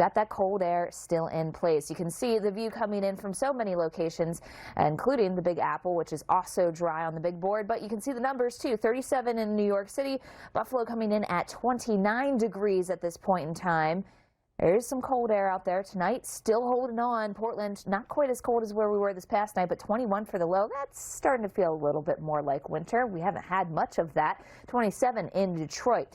Got that cold air still in place. You can see the view coming in from so many locations, including the Big Apple, which is also dry on the big board. But you can see the numbers too. 37 in New York City, Buffalo coming in at 29 degrees at this point in time. There's some cold air out there tonight, still holding on. Portland, not quite as cold as where we were this past night, but 21 for the low. That's starting to feel a little bit more like winter. We haven't had much of that. 27 in Detroit.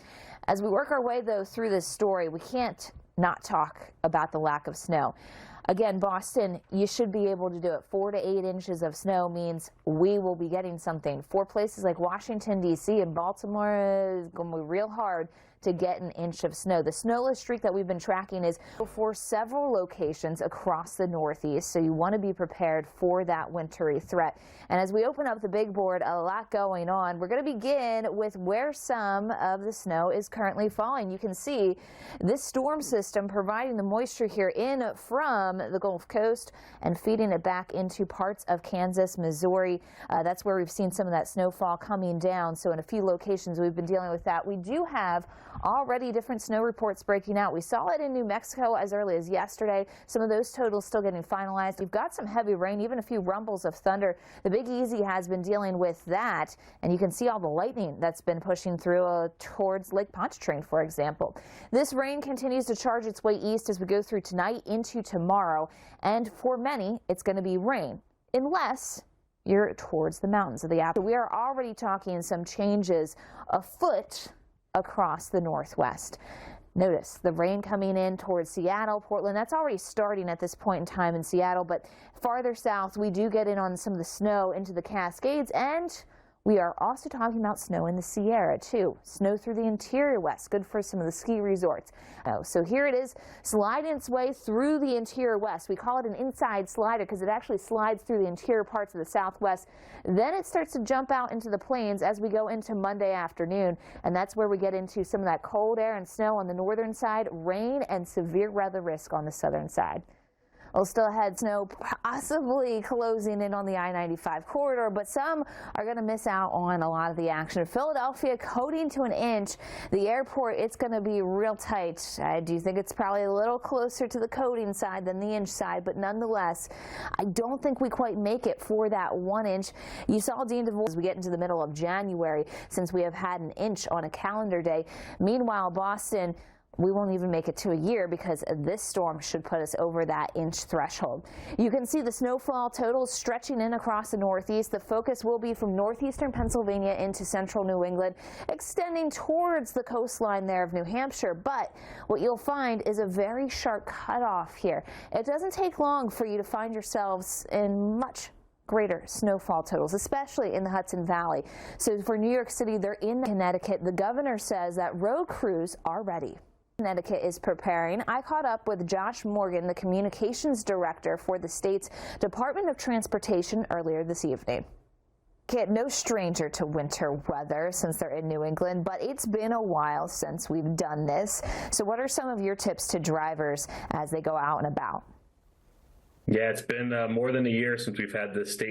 As we work our way, though, through this story, we can't not talk about the lack of snow. Again, Boston, you should be able to do it. 4 to 8 inches of snow means we will be getting something. For places like Washington, D.C. and Baltimore, is going to be real hard to get an inch of snow. The snowless streak that we've been tracking is for several locations across the Northeast, so you want to be prepared for that wintry threat. And as we open up the big board, a lot going on. We're going to begin with where some of the snow is currently falling. You can see this storm system providing the moisture here in from the Gulf Coast and feeding it back into parts of Kansas, Missouri. That's where we've seen some of that snowfall coming down. So in a few locations we've been dealing with that. We do have already different snow reports breaking out. We saw it in New Mexico as early as yesterday. Some of those totals still getting finalized. We've got some heavy rain, even a few rumbles of thunder. The Big Easy has been dealing with that, and you can see all the lightning that's been pushing through towards Lake Pontchartrain, for example. This rain continues to charge its way east as we go through tonight into tomorrow, and for many, it's going to be rain, unless you're towards the mountains of the Apple. We are already talking some changes afoot across the Northwest. Notice the rain coming in towards Seattle, Portland. That's already starting at this point in time in Seattle, but farther south we do get in on some of the snow into the Cascades, and we are also talking about snow in the Sierra too. Snow through the interior west, good for some of the ski resorts. So here it is, sliding its way through the interior west. We call it an inside slider because it actually slides through the interior parts of the southwest. Then it starts to jump out into the plains as we go into Monday afternoon, and that's where we get into some of that cold air and snow on the northern side, rain and severe weather risk on the southern side. We'll still have snow possibly closing in on the I-95 corridor, but some are going to miss out on a lot of the action. Philadelphia coating to an inch. The airport, it's going to be real tight. I do think it's probably a little closer to the coating side than the inch side, but nonetheless, I don't think we quite make it for that 1 inch. You saw Dean DeVore as we get into the middle of January, since we have had an inch on a calendar day. Meanwhile, Boston, we won't even make it to a year because this storm should put us over that inch threshold. You can see the snowfall totals stretching in across the Northeast. The focus will be from northeastern Pennsylvania into central New England, extending towards the coastline there of New Hampshire. But what you'll find is a very sharp cutoff here. It doesn't take long for you to find yourselves in much greater snowfall totals, especially in the Hudson Valley. So for New York City, they're in Connecticut. The governor says that road crews are ready. Connecticut is preparing. I caught up with Josh Morgan, the communications director for the state's Department of Transportation, earlier this evening. No stranger to winter weather since they're in New England, but it's been a while since we've done this. So what are some of your tips to drivers as they go out and about? Yeah, it's been more than a year since we've had this state